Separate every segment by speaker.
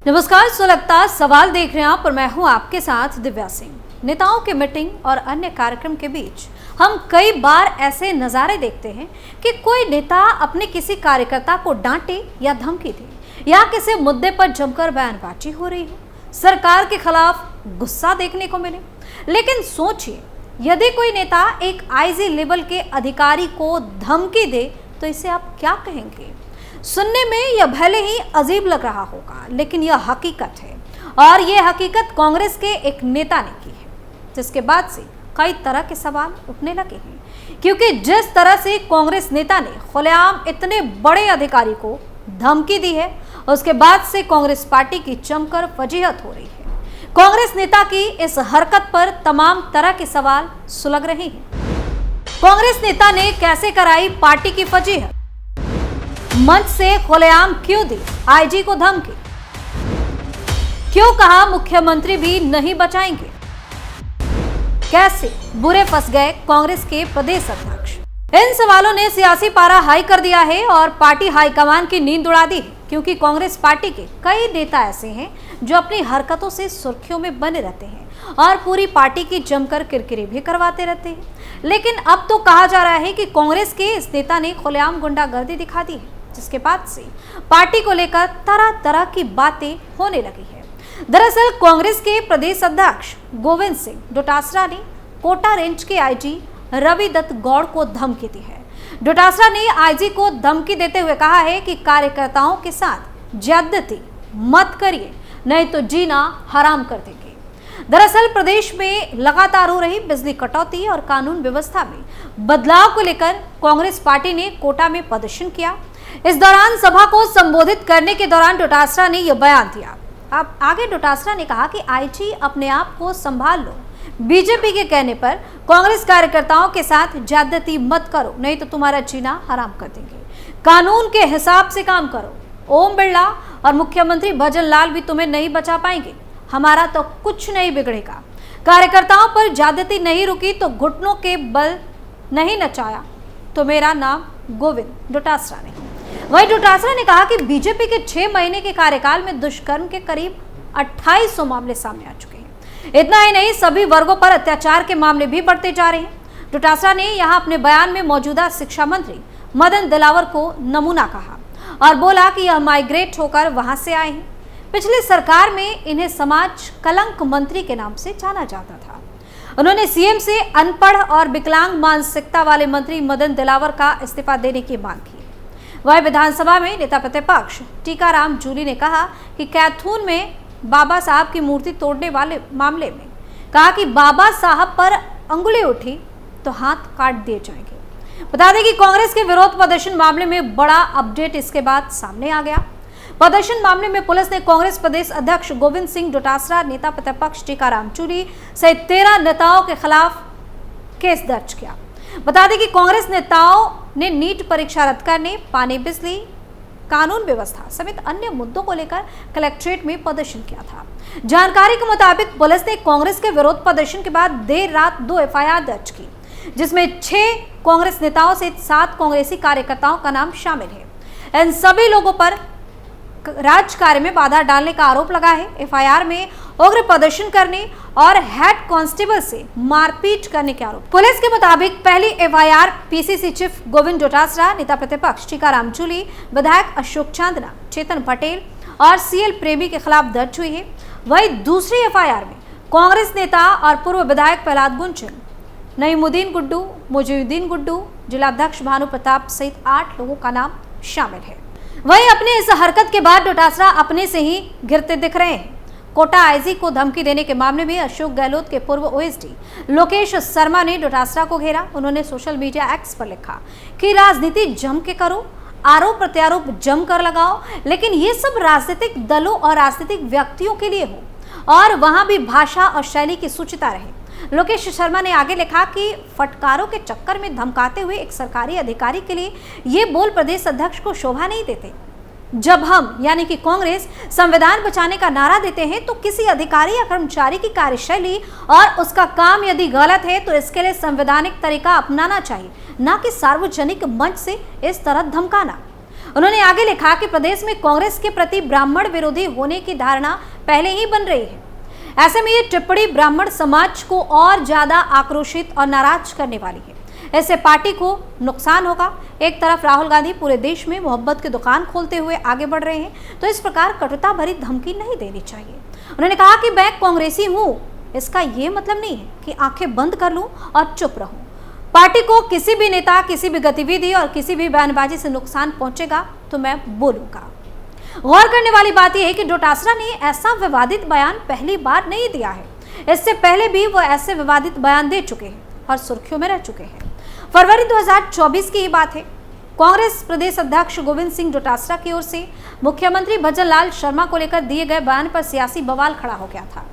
Speaker 1: नमस्कार, सुलगता सवाल देख रहे हैं आप और मैं हूं आपके साथ दिव्या सिंह। नेताओं की मीटिंग और अन्य कार्यक्रम के बीच हम कई बार ऐसे नज़ारे देखते हैं कि कोई नेता अपने किसी कार्यकर्ता को डांटे या धमकी दे या किसी मुद्दे पर जमकर बयानबाजी हो रही हो, सरकार के खिलाफ गुस्सा देखने को मिले। लेकिन सोचिए, यदि कोई नेता एक आईजी लेवल के अधिकारी को धमकी दे तो इसे आप क्या कहेंगे? सुनने में यह भले ही अजीब लग रहा होगा, लेकिन यह हकीकत है और यह हकीकत कांग्रेस के एक नेता ने की है, जिसके बाद से कई तरह के सवाल उठने लगे हैं। क्योंकि जिस तरह से कांग्रेस नेता ने खुलेआम इतने बड़े अधिकारी को धमकी दी है, उसके बाद से कांग्रेस पार्टी की जमकर फजीहत हो रही है। कांग्रेस नेता की इस हरकत पर तमाम तरह के सवाल सुलग रहे हैं। कांग्रेस नेता ने कैसे कराई पार्टी की फजीहत? मंच से खुलेआम क्यों दी आईजी को धमकी? क्यों कहा मुख्यमंत्री भी नहीं बचाएंगे? कैसे बुरे फंस गए कांग्रेस के प्रदेश अध्यक्ष? इन सवालों ने सियासी पारा हाई कर दिया है और पार्टी हाईकमान की नींद उड़ा दी है, क्योंकि कांग्रेस पार्टी के कई नेता ऐसे हैं जो अपनी हरकतों से सुर्खियों में बने रहते हैं और पूरी पार्टी की जमकर किरकिरी भी करवाते रहते हैं। लेकिन अब तो कहा जा रहा है कि कांग्रेस के इस नेता ने खुलेआम गुंडागर्दी दिखा दी है, जिसके बाद से पार्टी को लेकर तरह तरह की बातें होने लगी है। दरअसल कांग्रेस के प्रदेश अध्यक्ष गोविंद सिंह डोटासरा ने कोटा रेंज के आईजी रवि दत्त गौड़ को धमकी दी है। डोटासरा ने आईजी को धमकी देते हुए कहा है कि कार्यकर्ताओं के साथ ज्यादती मत करिए, नहीं तो जीना हराम कर देंगे। दरअसल प्रदेश में लगातार हो रही बिजली कटौती और कानून व्यवस्था में बदलाव को लेकर कांग्रेस पार्टी ने कोटा में प्रदर्शन किया। इस दौरान सभा को संबोधित करने के दौरान डोटासरा ने यह बयान दिया। अब आगे डोटासरा ने कहा कि आईजी अपने आप को संभाल लो, बीजेपी के कहने पर कांग्रेस कार्यकर्ताओं के साथ ज्यादती मत करो, नहीं तो तुम्हारा जीना हराम कर देंगे। कानून के हिसाब से काम करो। ओम बिरला और मुख्यमंत्री भजन लाल भी तुम्हें नहीं बचा पाएंगे। हमारा तो कुछ नहीं बिगड़ेगा। कार्यकर्ताओं पर ज्यादती नहीं रुकी तो घुटनों के बल नहीं नचाया तो मेरा नाम गोविंद डोटासरा ने। वहीं डोटासरा ने कहा कि बीजेपी के 6 महीने के कार्यकाल में दुष्कर्म के करीब 2800 मामले सामने आ चुके हैं। इतना ही नहीं, सभी वर्गों पर अत्याचार के मामले भी बढ़ते जा रहे हैं। डोटासरा ने यहां अपने बयान में मौजूदा शिक्षा मंत्री मदन दिलावर को नमूना कहा और बोला कि यह माइग्रेट होकर वहां से आए हैं। पिछली सरकार में इन्हें समाज कलंक मंत्री के नाम से जाना जाता था। उन्होंने सीएम से अनपढ़ और विकलांग मानसिकता वाले मंत्री मदन दिलावर का इस्तीफा देने की मांग की। वह विधानसभा में नेता प्रतिपक्ष टीकाराम जूली ने कहा कि कैथून में बाबा साहब की मूर्ति तोड़ने वाले मामले में कहा कि बाबा साहब पर अंगुली उठी तो हाथ काट दिए जाएंगे। बता दें कि कांग्रेस के विरोध प्रदर्शन मामले में बड़ा अपडेट इसके बाद सामने आ गया। प्रदर्शन मामले में पुलिस ने कांग्रेस प्रदेश अध्यक्ष गोविंद सिंह डोटासरा, नेता प्रतिपक्ष टीकाराम जूली सहित 13 नेताओं के खिलाफ केस दर्ज किया। बता दें कि कांग्रेस नेताओं ने नीट परीक्षा रद्द करने, पानी, बिजली, कानून व्यवस्था समेत अन्य मुद्दों को लेकर कलेक्ट्रेट में प्रदर्शन किया था। जानकारी के मुताबिक पुलिस ने कांग्रेस के विरोध प्रदर्शन के बाद देर रात 2 एफआईआर दर्ज की, जिसमें 6 कांग्रेस नेताओं सहित 7 कांग्रेसी कार्यकर्ताओं का नाम शामिल है। इन सभी लोगों पर राजकार्य में बाधा डालने का आरोप लगा है। एफआईआर में उग्र प्रदर्शन करने और हेड कांस्टेबल से मारपीट करने के आरोप। पुलिस के मुताबिक पहली FIR PCC chief Govind Dotasra, नेता प्रतिपक्ष टीकाराम जूली, विधायक अशोक चांदना, चेतन पटेल और सीएल प्रेमी के खिलाफ दर्ज हुई है। वही दूसरी एफआईआर में कांग्रेस नेता और पूर्व विधायक प्रहलाद गुंजन, नईमुद्दीन गुड्डू, मुजीबुद्दीन गुड्डू, जिलाध्यक्ष भानु प्रताप सहित 8 लोगों का नाम शामिल है। वहीं अपने इस हरकत के बाद डोटासरा अपने से ही घिरते दिख रहे हैं। कोटा आईजी को धमकी देने के मामले में अशोक गहलोत के पूर्व ओएसडी लोकेश शर्मा ने डोटासरा को घेरा। उन्होंने सोशल मीडिया एक्स पर लिखा कि राजनीति जम के करो, आरोप प्रत्यारोप जम कर लगाओ, लेकिन ये सब राजनीतिक दलों और राजनीतिक व्यक्तियों के लिए हो और वहां भी भाषा और शैली की सूचिता रहे। लोकेश शर्मा ने आगे लिखा कि फटकारों के चक्कर में धमकाते हुए एक सरकारी अधिकारी के लिए ये बोल प्रदेश अध्यक्ष को शोभा नहीं देते। जब हम यानी कि कांग्रेस संविधान बचाने का नारा देते हैं तो किसी अधिकारी या कर्मचारी की कार्यशैली और उसका काम यदि गलत है तो इसके लिए संवैधानिक तरीका अपनाना चाहिए, ना कि सार्वजनिक मंच से इस तरह धमकाना। उन्होंने आगे लिखा कि प्रदेश में कांग्रेस के प्रति ब्राह्मण विरोधी होने की धारणा पहले ही बन रही है। ऐसे में ये टिप्पणी ब्राह्मण समाज को और ज्यादा आक्रोशित और नाराज करने वाली है। इससे पार्टी को नुकसान होगा। एक तरफ राहुल गांधी पूरे देश में मोहब्बत की दुकान खोलते हुए आगे बढ़ रहे हैं, तो इस प्रकार कटुता भरी धमकी नहीं देनी चाहिए। उन्होंने कहा कि मैं कांग्रेसी हूं, इसका ये मतलब नहीं है कि आंखें बंद कर लूं और चुप रहूं। पार्टी को किसी भी नेता, किसी भी गतिविधि और किसी भी बयानबाजी से नुकसान पहुंचेगा तो मैं बोलूंगा। गौर करने वाली बात यह है कि डोटासरा ने ऐसा विवादित बयान पहली बार नहीं दिया है। इससे पहले भी वो ऐसे विवादित बयान दे चुके हैं और सुर्खियों में रह चुके हैं। फरवरी 2024 की ही बात है। कांग्रेस प्रदेश अध्यक्ष गोविंद सिंह डोटासरा की ओर से मुख्यमंत्री भजन लाल शर्मा को लेकर दिए गए बयान पर सियासी बवाल खड़ा हो गया था।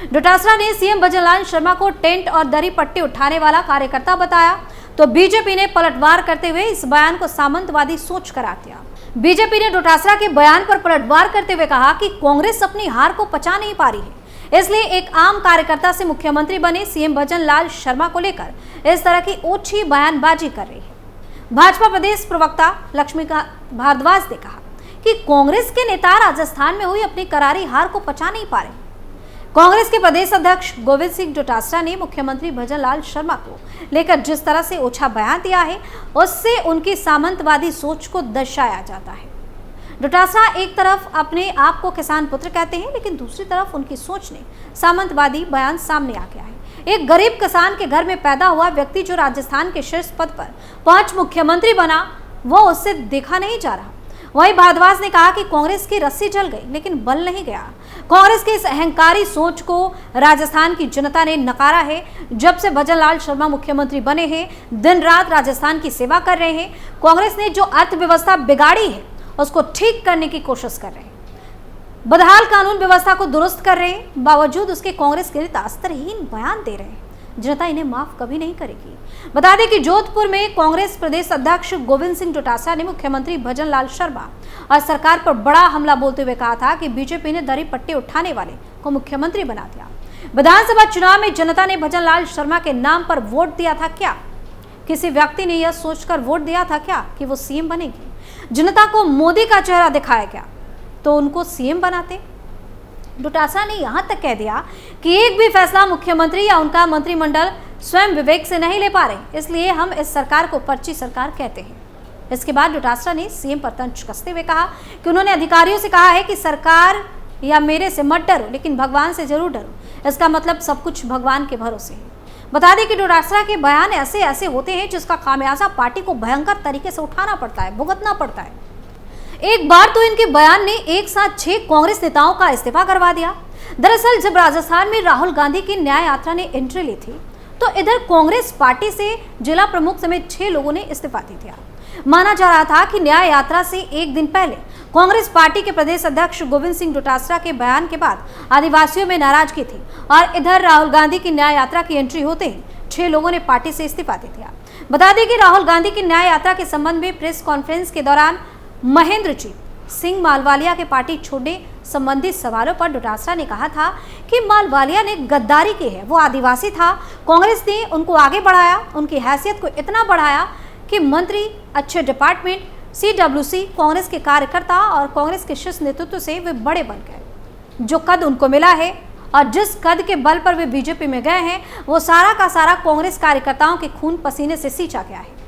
Speaker 1: डोटासरा ने सीएम भजन लाल शर्मा को टेंट और दरी पट्टी उठाने वाला कार्यकर्ता बताया, तो बीजेपी ने पलटवार करते हुए इस बयान को सामंतवादी सोच करार दिया। बीजेपी ने डोटासरा के बयान पर पलटवार करते हुए कहा कि कांग्रेस अपनी हार को पचा नहीं पा रही है, इसलिए एक आम कार्यकर्ता से मुख्यमंत्री बने सीएम भजन लाल शर्मा को लेकर इस तरह की ओछी बयानबाजी कर रही है। भाजपा प्रदेश प्रवक्ता लक्ष्मीकांत भारद्वाज ने कहा कि कांग्रेस के नेता राजस्थान में हुई अपनी करारी हार को पचा नहीं पा रहे। कांग्रेस के प्रदेश अध्यक्ष गोविंद सिंह डोटासरा ने मुख्यमंत्री भजन लाल शर्मा को लेकर जिस तरह से ओछा बयान दिया है, उससे उनकी सामंतवादी सोच को दर्शाया जाता है। डोटासरा एक तरफ अपने आप को किसान पुत्र कहते हैं, लेकिन दूसरी तरफ उनकी सोच ने सामंतवादी बयान सामने आ गया है। एक गरीब किसान के घर में पैदा हुआ व्यक्ति जो राजस्थान के शीर्ष पद पर 5 मुख्यमंत्री बना, वो उससे देखा नहीं जा रहा। वहीं भारद्वाज ने कहा कि कांग्रेस की रस्सी जल गई लेकिन बल नहीं गया। कांग्रेस की इस अहंकारी सोच को राजस्थान की जनता ने नकारा है। जब से भजन लाल शर्मा मुख्यमंत्री बने हैं, दिन रात राजस्थान की सेवा कर रहे हैं। कांग्रेस ने जो अर्थव्यवस्था बिगाड़ी है उसको ठीक करने की कोशिश कर रहे हैं। बदहाल कानून व्यवस्था को दुरुस्त कर रहे हैं। बावजूद उसके कांग्रेस के नेता स्तरहीन बयान दे रहे हैं। जनता इन्हें माफ कभी नहीं करेगी। बता दें कि जोधपुर में कांग्रेस प्रदेश अध्यक्ष गोविंद सिंह डोटासरा ने मुख्यमंत्री भजन लाल शर्मा और सरकार पर बड़ा हमला बोलते हुए कहा था कि बीजेपी ने दरी पट्टी उठाने वाले को मुख्यमंत्री बना दिया। विधानसभा चुनाव में जनता ने भजन लाल शर्मा के नाम पर वोट दिया था क्या? किसी व्यक्ति ने यह सोचकर वोट दिया था क्या कि वो सीएम बनेगी? जनता को मोदी का चेहरा दिखाया गया तो उनको सीएम बनाते। डोटासरा ने यहां तक कह दिया कि एक भी फैसला मुख्यमंत्री या उनका मंत्रिमंडल स्वयं विवेक से नहीं ले पा रहे, इसलिए हम इस सरकार को पर्ची सरकार कहते हैं। इसके बाद डोटासरा ने सीएम पर तंज कसते हुए कहा कि उन्होंने अधिकारियों से कहा है कि सरकार या मेरे से मत डरो, लेकिन भगवान से जरूर डरो। इसका मतलब सब कुछ भगवान के भरोसे है। बता दें कि डोटासरा के बयान ऐसे होते हैं जिसका खामियाजा पार्टी को भयंकर तरीके से उठाना पड़ता है, भुगतना पड़ता है। एक बार तो इनके बयान ने एक साथ 6 कांग्रेस नेताओं का इस्तीफा करवा दिया। दरअसल जब राजस्थान में राहुल गांधी की न्याय यात्रा ने एंट्री ली थी, तो इधर कांग्रेस पार्टी से जिला प्रमुख समेत 6 लोगों ने इस्तीफा दे दिया। माना जा रहा था कि न्याय यात्रा से एक दिन पहले कांग्रेस पार्टी के प्रदेश अध्यक्ष गोविंद सिंह डोटासरा के बयान के बाद आदिवासियों में नाराजगी थी, और इधर राहुल गांधी की न्याय यात्रा की एंट्री होते ही 6 लोगों ने पार्टी से इस्तीफा दे दिया। बता दें कि राहुल गांधी की न्याय यात्रा के संबंध में प्रेस कॉन्फ्रेंस के दौरान महेंद्रजीत सिंह मालवालिया के पार्टी छोड़ने संबंधित सवालों पर डोटासरा ने कहा था कि मालवालिया ने गद्दारी की है, वो आदिवासी था, कांग्रेस ने उनको आगे बढ़ाया, उनकी हैसियत को इतना बढ़ाया कि मंत्री, अच्छे डिपार्टमेंट, CWC, कांग्रेस के कार्यकर्ता और कांग्रेस के शीर्ष नेतृत्व से वे बड़े बन गए। जो कद उनको मिला है और जिस कद के बल पर वे बीजेपी में गए हैं, वो सारा का सारा कांग्रेस कार्यकर्ताओं के खून पसीने से सींचा गया है।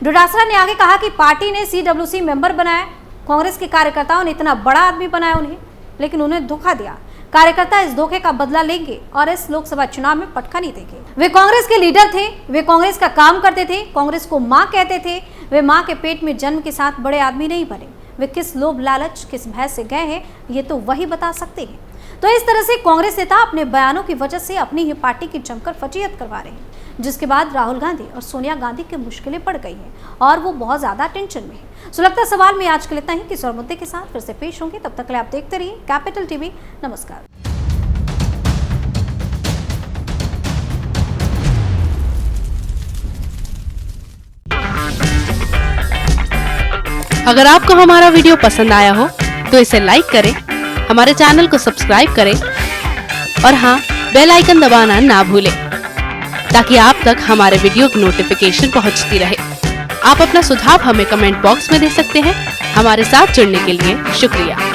Speaker 1: डोटासरा ने आगे कहा कि पार्टी ने CWC मेंबर बनाया, कांग्रेस के कार्यकर्ताओं ने इतना बड़ा आदमी बनाया उन्हें, लेकिन उन्हें धोखा दिया। कार्यकर्ता इस धोखे का बदला लेंगे और इस लोकसभा चुनाव में पटखा नहीं देंगे। वे कांग्रेस के लीडर थे, वे कांग्रेस का काम करते थे, कांग्रेस को मां कहते थे। वे मां के पेट में जन्म के साथ बड़े आदमी नहीं बने। वे किस लोभ लालच, किस भय से गए हैं, ये तो वही बता सकते हैं। तो इस तरह से कांग्रेस नेता अपने बयानों की वजह से अपनी ही पार्टी की जमकर फजीहत करवा रहे हैं, जिसके बाद राहुल गांधी और सोनिया गांधी की मुश्किलें पड़ गई हैं और वो बहुत ज्यादा टेंशन में है। सुलगता सवाल में आज के लिए इतना ही। किसी और मुद्दे के साथ फिर से पेश होंगे, तब तक के लिए आप देखते रहिए कैपिटल टीवी। नमस्कार।
Speaker 2: अगर आपको हमारा वीडियो पसंद आया हो तो इसे लाइक करें, हमारे चैनल को सब्सक्राइब करें और हाँ, बेल आइकन दबाना ना भूलें ताकि आप तक हमारे वीडियो की नोटिफिकेशन पहुंचती रहे। आप अपना सुझाव हमें कमेंट बॉक्स में दे सकते हैं। हमारे साथ जुड़ने के लिए शुक्रिया।